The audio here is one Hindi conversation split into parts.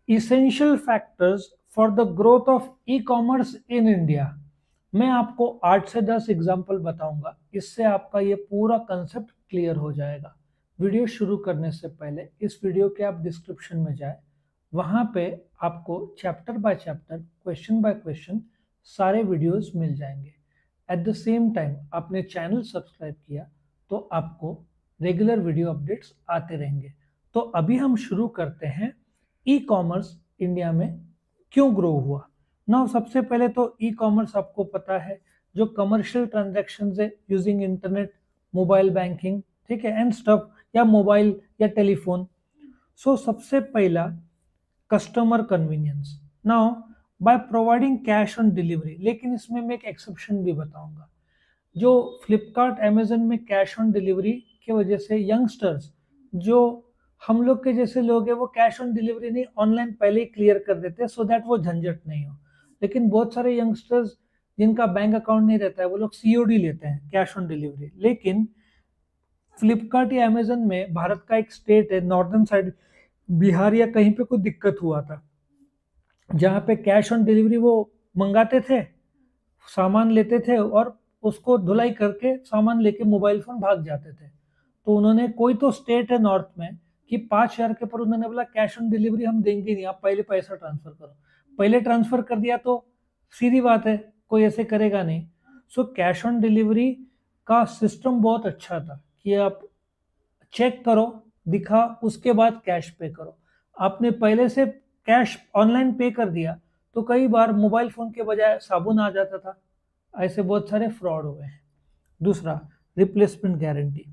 Essential factors for the growth of e commerce in India. मैं आपको 8 से 10 एग्जाम्पल बताऊंगा, इससे आपका ये पूरा कंसेप्ट क्लियर हो जाएगा। वीडियो शुरू करने से पहले इस वीडियो के आप डिस्क्रिप्शन में जाए, वहां पे आपको chapter by chapter, question by question सारे वीडियोस मिल जाएंगे। एट द सेम टाइम आपने चैनल सब्सक्राइब किया तो आपको रेगुलर वीडियो अपडेट्स आते रहेंगे। तो अभी हम शुरू करते हैं, ई कॉमर्स इंडिया में क्यों ग्रो हुआ। ना सबसे पहले तो ई कॉमर्स आपको पता है, जो कमर्शियल ट्रांजैक्शन है यूजिंग इंटरनेट, मोबाइल बैंकिंग, ठीक है, एंड स्टफ, या मोबाइल या टेलीफोन। सो सबसे पहला, customer convenience. Now by providing cash on delivery, लेकिन इसमें मैं एक एक्सेप्शन भी बताऊंगा। जो फ्लिपकार्ट अमेजन में कैश ऑन डिलीवरी की वजह से यंगस्टर्स, जो हम लोग के जैसे लोग हैं, वो कैश ऑन डिलीवरी नहीं, ऑनलाइन पहले ही क्लियर कर देते हैं सो दैट वो झंझट नहीं हो। लेकिन बहुत सारे यंगस्टर्स जिनका बैंक अकाउंट नहीं रहता है, वो लोग सीओडी लेते हैं, कैश ऑन डिलीवरी। लेकिन फ्लिपकार्ट या अमेजन में, भारत का एक स्टेट है नॉर्दर्न साइड, बिहार या कहीं पे कोई दिक्कत हुआ था, जहाँ पे कैश ऑन डिलीवरी वो मंगाते थे, सामान लेते थे और उसको धुलाई करके सामान लेके मोबाइल फोन भाग जाते थे। तो उन्होंने, कोई तो स्टेट है नॉर्थ में, कि 5,000 के पर उन्होंने बोला कैश ऑन डिलीवरी हम देंगे नहीं, आप पहले पैसा ट्रांसफर करो। पहले ट्रांसफर कर दिया तो सीधी बात है, कोई ऐसे करेगा नहीं। सो कैश ऑन डिलीवरी का सिस्टम बहुत अच्छा था कि आप चेक करो, दिखा, उसके बाद कैश पे करो। आपने पहले से कैश ऑनलाइन पे कर दिया तो कई बार मोबाइल फोन के बजाय साबुन आ जाता था। ऐसे बहुत सारे फ्रॉड हुए हैं। दूसरा, रिप्लेसमेंट गारंटी।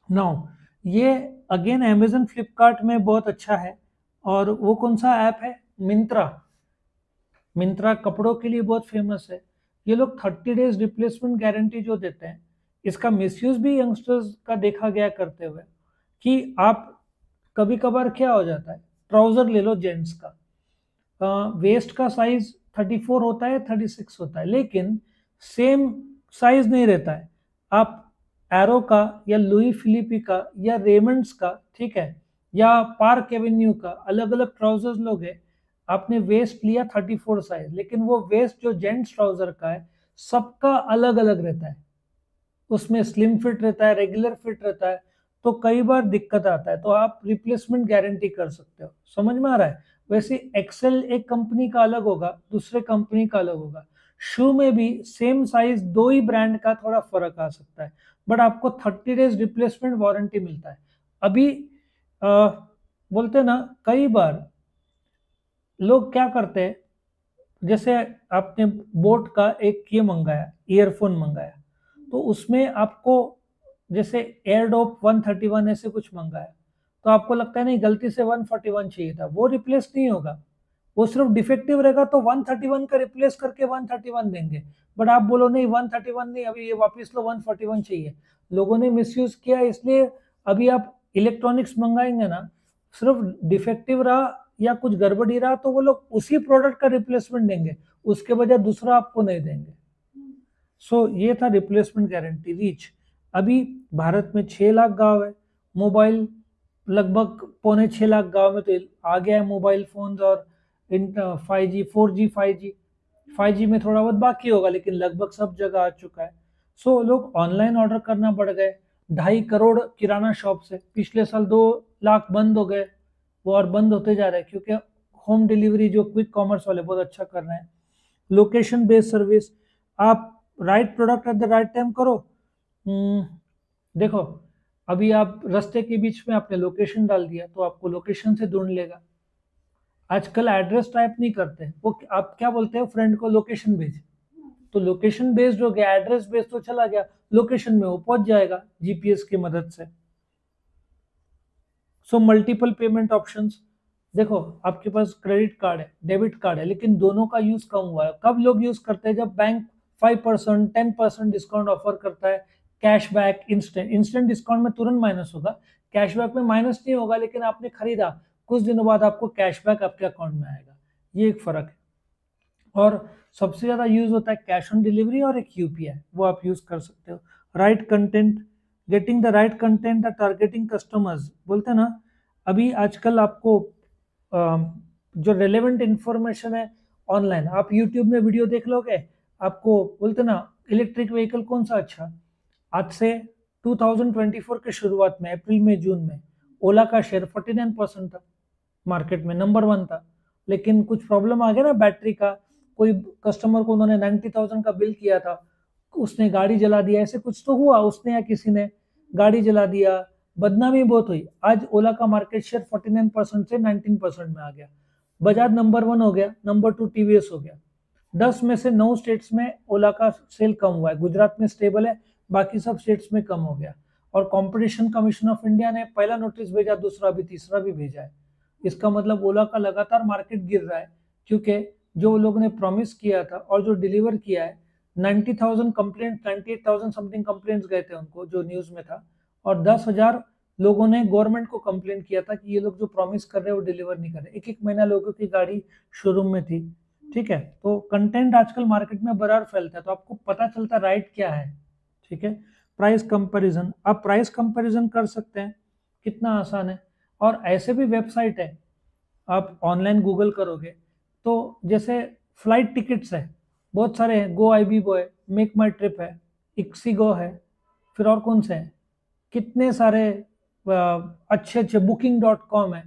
नाउ ये अगेन अमेजन फ्लिपकार्ट में बहुत अच्छा है। और वो कौन सा ऐप है? मिंत्रा। मिंत्रा कपड़ों के लिए बहुत फेमस है। ये लोग 30 डेज रिप्लेसमेंट गारंटी जो देते हैं, इसका मिसयूज भी यंगस्टर्स का देखा गया करते हुए, कि आप कभी कभार क्या हो जाता है, ट्राउजर ले लो जेंट्स का, वेस्ट का साइज 34 होता है, 36 होता है, लेकिन सेम साइज नहीं रहता है। आप एरो का या लुई फिलिपी का या रेमंड्स का, ठीक है, या पार्क एवेन्यू का अलग अलग ट्राउजर्स लोगे, आपने वेस्ट लिया 34 साइज, लेकिन वो वेस्ट जो जेंट्स ट्राउजर का है, सबका अलग अलग रहता है। उसमें स्लिम फिट रहता है, रेगुलर फिट रहता है, तो कई बार दिक्कत आता है। तो आप रिप्लेसमेंट गारंटी कर सकते हो। समझ में आ रहा है? वैसे एक्सेल एक कंपनी का अलग होगा, दूसरे कंपनी का अलग होगा। शू में भी सेम साइज, दो ही ब्रांड का थोड़ा फर्क आ सकता है, बट आपको 30 डेज रिप्लेसमेंट वारंटी मिलता है। अभी आ, बोलते ना, कई बार लोग क्या करते हैं, जैसे आपने बोट का एक ये मंगाया, ईयरफोन मंगाया, तो उसमें आपको जैसे एयरडॉप 131 ऐसे कुछ मंगाया, तो आपको लगता है नहीं, गलती से 141 चाहिए था, वो रिप्लेस नहीं होगा। वो सिर्फ डिफेक्टिव रहेगा तो 131 का रिप्लेस करके 131 देंगे। बट आप बोलो नहीं, 131 नहीं, अभी ये वापस लो, 141 चाहिए। लोगों ने मिसयूज किया, इसलिए अभी आप इलेक्ट्रॉनिक्स मंगाएंगे ना, सिर्फ डिफेक्टिव रहा या कुछ गड़बड़ी रहा तो वो लोग उसी प्रोडक्ट का रिप्लेसमेंट देंगे, उसके बजाय दूसरा आपको नहीं देंगे। सो ये था रिप्लेसमेंट गारंटी। रीच, अभी भारत में 6 लाख गांव है, मोबाइल लगभग 5.25 लाख गांव में तो आ गया है मोबाइल फोन्स, और 5G 4G 5G में थोड़ा बहुत बाकी होगा, लेकिन लगभग सब जगह आ चुका है। सो लोग ऑनलाइन ऑर्डर करना बढ़ गए। 2.5 करोड़ किराना शॉप से पिछले साल 2 लाख बंद हो गए, वो और बंद होते जा रहे हैं, क्योंकि होम डिलीवरी जो क्विक कॉमर्स वाले बहुत अच्छा कर रहे हैं। लोकेशन बेस्ड सर्विस, आप right product at the right time करो। हम्म, देखो, अभी आप रास्ते के बीच में आपने लोकेशन डाल दिया तो आपको लोकेशन से ढूंढ लेगा। आजकल एड्रेस टाइप नहीं करते, वो आप क्या बोलते हो, फ्रेंड को लोकेशन भेज, तो लोकेशन बेस्ड हो गया, एड्रेस बेस्ड तो चला गया, लोकेशन में वो पहुंच जाएगा जीपीएस की मदद से। सो मल्टीपल पेमेंट ऑप्शंस, देखो आपके पास क्रेडिट कार्ड है, डेबिट कार्ड है, लेकिन दोनों का यूज कम हुआ है। कब लोग यूज करते हैं? जब बैंक 5% 10% डिस्काउंट ऑफर करता है, कैशबैक, इंस्टेंट इंस्टेंट डिस्काउंट में तुरंत माइनस होगा, कैशबैक में माइनस नहीं होगा, लेकिन आपने खरीदा, कुछ दिनों बाद आपको कैशबैक आपके अकाउंट में आएगा। ये एक फर्क है। और सबसे ज्यादा यूज होता है कैश ऑन डिलीवरी और एक यूपीआई, वो आप यूज कर सकते हो। Right content, getting the right content, targeting customers, बोलते हैं ना, अभी आजकल आपको जो रेलेवेंट इंफॉर्मेशन है ऑनलाइन, आप यूट्यूब में वीडियो देख लोगे, आपको बोलते ना इलेक्ट्रिक व्हीकल कौन सा अच्छा। आज से 2024 के शुरुआत में अप्रैल में जून में ओला का शेयर 49% था, मार्केट में नंबर 1 था। लेकिन कुछ प्रॉब्लम आ गया ना बैटरी का, कोई कस्टमर को उन्होंने 90,000 का बिल किया था, उसने गाड़ी जला दिया, ऐसे कुछ तो हुआ, उसने या किसी ने गाड़ी जला दिया, बदनामी बहुत हुई। आज ओला का मार्केट शेयर 49% से 19% में आ गया। बजाज नंबर 1 हो गया, नंबर 2 टीवीएस हो गया। 10 में से 9 स्टेट्स में ओला का सेल कम हुआ है, गुजरात में स्टेबल है, बाकी सब स्टेट्स में कम हो गया। और कंपटीशन कमीशन ऑफ इंडिया ने पहला नोटिस भेजा, दूसरा भी, तीसरा भी भेजा है। इसका मतलब ओला का लगातार मार्केट गिर रहा है, क्योंकि जो लोग ने प्रॉमिस किया था और जो डिलीवर किया है, 90,000 कंप्लेंट, 98,000 समथिंग कंप्लेंट्स गए थे उनको, जो न्यूज में था, और 10,000 लोगों ने गवर्नमेंट को कंप्लेंट किया था कि ये लोग जो प्रॉमिस कर रहे हैं वो डिलीवर नहीं कर रहे। एक एक महीना लोगों की गाड़ी शोरूम में थी। ठीक है, तो कंटेंट आजकल मार्केट में बराबर फैलता है, तो आपको पता चलता है राइट क्या है। ठीक है, प्राइस कंपैरिजन, आप प्राइस कंपैरिजन कर सकते हैं, कितना आसान है। और ऐसे भी वेबसाइट है, आप ऑनलाइन गूगल करोगे तो जैसे फ्लाइट टिकट्स है, बहुत सारे हैं, गो आई बी बो है, मेक माई ट्रिप है, इक्सीगो है, फिर और कौन से हैं, कितने सारे अच्छे अच्छे, booking.com है।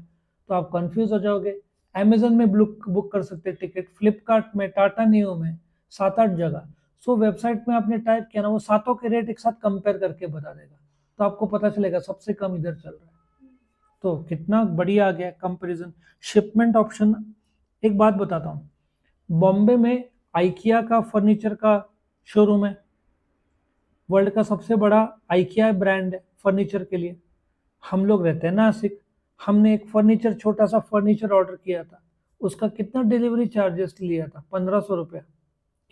तो आप कंफ्यूज हो जाओगे। अमेजन में बुक कर सकते हैं टिकट, फ्लिपकार्ट में, टाटा नियो में, 7-8 जगह। सो वेबसाइट में आपने टाइप किया ना, वो सातों के रेट एक साथ कंपेयर करके बता देगा, तो आपको पता चलेगा सबसे कम इधर चल रहा है। तो कितना बढ़िया आ गया कंपैरिजन। शिपमेंट ऑप्शन, एक बात बताता हूँ, बॉम्बे में आइकिया का फर्नीचर का शोरूम है, वर्ल्ड का सबसे बड़ा आइकिया ब्रांड है फर्नीचर के लिए। हम लोग रहते हैं नासिक, हमने एक फर्नीचर, छोटा सा फर्नीचर ऑर्डर किया था, उसका कितना डिलीवरी चार्जेस लिया था, 1500 रुपया,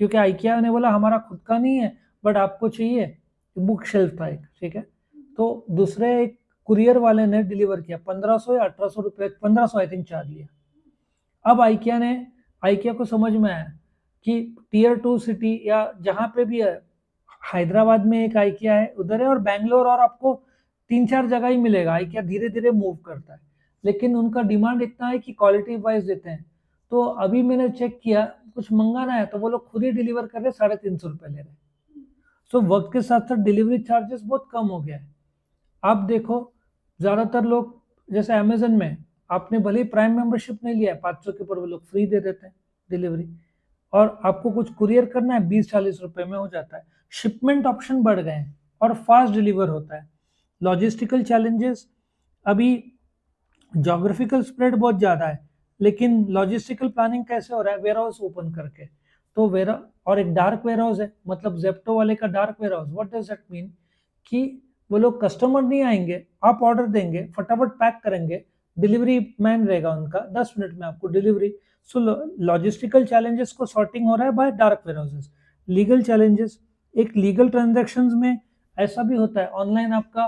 क्योंकि आइकिया ने बोला हमारा खुद का नहीं है, बट आपको चाहिए, बुक शेल्फ था एक। ठीक है, तो दूसरे एक कुरियर वाले ने डिलीवर किया, 1500 या 1800 रुपये, 1500 आई थिंक चार्ज लिया। अब आइकिया को समझ में आया कि टियर 2 सिटी या जहाँ पे भी है, हैदराबाद में एक आइकिया है उधर है, और बैंगलोर, और आपको 3-4 जगह ही मिलेगा। आइकिया धीरे धीरे मूव करता है, लेकिन उनका डिमांड इतना है कि क्वालिटी वाइज देते हैं। तो अभी मैंने चेक किया, कुछ मंगाना है तो वो लोग खुद ही डिलीवर कर रहे, 350 रुपये ले रहे। सो वक्त के साथ साथ डिलीवरी चार्जेस बहुत कम हो गया है। आप देखो, ज्यादातर लोग, जैसे अमेजन में, आपने भले ही प्राइम मेंबरशिप नहीं लिया है, 500 के ऊपर वो लोग फ्री दे देते हैं डिलीवरी, और आपको कुछ कुरियर करना है 20-40 रुपए में हो जाता है। शिपमेंट ऑप्शन बढ़ गए हैं और फास्ट डिलीवर होता है। लॉजिस्टिकल चैलेंजेस, अभी जोग्राफिकल स्प्रेड बहुत ज़्यादा है, लेकिन लॉजिस्टिकल प्लानिंग कैसे हो रहा है, वेयर हाउस ओपन करके। तो वेयर, और एक डार्क वेयर हाउस है, मतलब जेप्टो वाले का dark warehouse. What does that mean, कि वो लोग, कस्टमर नहीं आएंगे, आप ऑर्डर देंगे, फटाफट पैक करेंगे, डिलीवरी मैन रहेगा उनका, 10 मिनट में आपको डिलीवरी। सो लॉजिस्टिकल चैलेंजेस को सॉर्टिंग हो रहा है by dark warehouses. Legal challenges, एक लीगल ट्रांजेक्शन्स में ऐसा भी होता है, ऑनलाइन आपका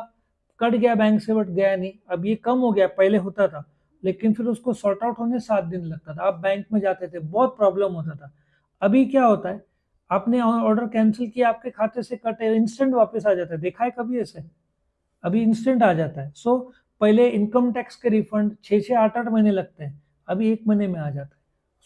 कट गया बैंक से बट गया नहीं, अब ये कम हो गया, पहले होता था, लेकिन फिर उसको सॉर्ट आउट होने 7 दिन लगता था, आप बैंक में जाते थे, बहुत प्रॉब्लम होता था। अभी क्या होता है, आपने ऑर्डर कैंसिल किया, आपके खाते से कटे, इंस्टेंट वापस आ जाता है, देखा है कभी ऐसे, अभी इंस्टेंट आ जाता है। सो पहले इनकम टैक्स के रिफंड 6-8 महीने लगते हैं, अभी 1 महीने में आ जाता है।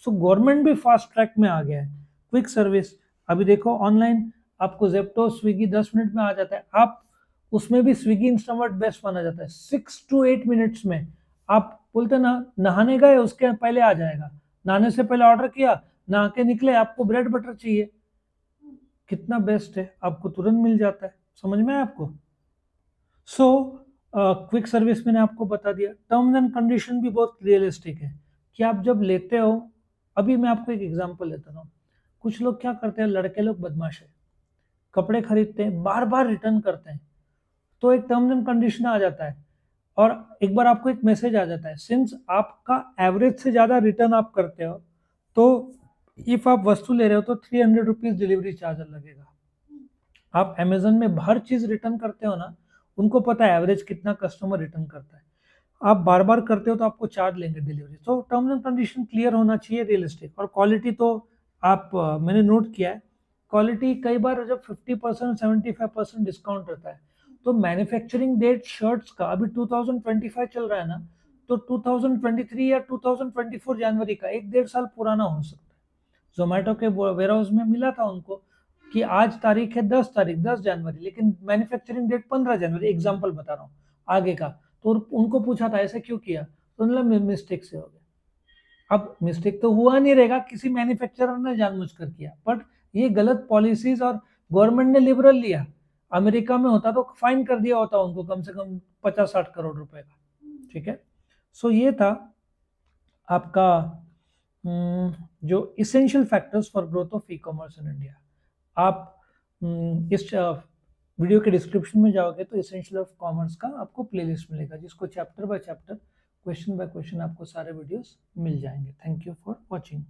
सो गवर्नमेंट भी फास्ट ट्रैक में आ गया है। क्विक सर्विस, अभी देखो ऑनलाइन आपको जेप्टो, स्विगी 10 मिनट में आ जाता है। आप उसमें भी स्विगी इंस्टामार्ट बेस्ट माना जाता है, 6 to 8 मिनट्स में। आप बोलते ना, नहाने गए उसके पहले आ जाएगा, नहाने से पहले ऑर्डर किया, नहा के निकले, आपको ब्रेड बटर चाहिए, कितना बेस्ट है, आपको तुरंत मिल जाता है। समझ में आया आपको? सो क्विक सर्विस मैंने आपको बता दिया। टर्म्स एंड कंडीशन भी बहुत रियलिस्टिक है, कि आप जब लेते हो, अभी मैं आपको एक एग्जांपल लेता हूँ। कुछ लोग क्या करते हैं, लड़के लोग बदमाश है, कपड़े खरीदते हैं, बार बार रिटर्न करते हैं, तो एक टर्म्स एंड कंडीशन आ जाता है, और एक बार आपको एक मैसेज आ जाता है, सिंस आपका एवरेज से ज़्यादा रिटर्न आप करते हो, तो इफ आप वस्तु ले रहे हो तो 300 रुपीज़ डिलीवरी चार्ज लगेगा। आप अमेजन में हर चीज़ रिटर्न करते हो ना, उनको पता है एवरेज कितना कस्टमर रिटर्न करता है, आप बार बार करते हो तो आपको चार्ज लेंगे डिलीवरी। तो टर्म्स एंड कंडीशन क्लियर होना चाहिए, रियलिस्टिक। और क्वालिटी तो आप मैंने नोट किया है, क्वालिटी कई बार जब 50% 75% डिस्काउंट रहता है, तो मैन्युफैक्चरिंग डेट शर्ट्स का अभी 2025 चल रहा है ना, तो 2023 या 2024 जनवरी का 1-1.5 साल पुराना हो सकता है। जोमेटो के वेयर हाउस में मिला था उनको कि आज तारीख है 10 जनवरी, लेकिन मैन्युफैक्चरिंग डेट 15 जनवरी, एग्जाम्पल बता रहा हूँ आगे का। तो उनको पूछा था ऐसे क्यों किया, तो उन्होंने मिस्टेक से हो गया। अब मिस्टेक तो हुआ नहीं रहेगा, किसी मैन्युफैक्चरर ने जानबूझकर किया, बट ये गलत पॉलिसीज और गवर्नमेंट ने लिबरल लिया। अमेरिका में होता तो फाइन कर दिया होता उनको कम से कम 50-60 करोड़ रुपए का। ठीक है, सो ये था आपका जो essential factors for growth of e commerce in India. आप इस वीडियो के डिस्क्रिप्शन में जाओगे तो इसेंशियल ऑफ कॉमर्स का आपको प्लेलिस्ट मिलेगा, जिसको chapter by chapter, question by question आपको सारे वीडियोस मिल जाएंगे। Thank you for watching.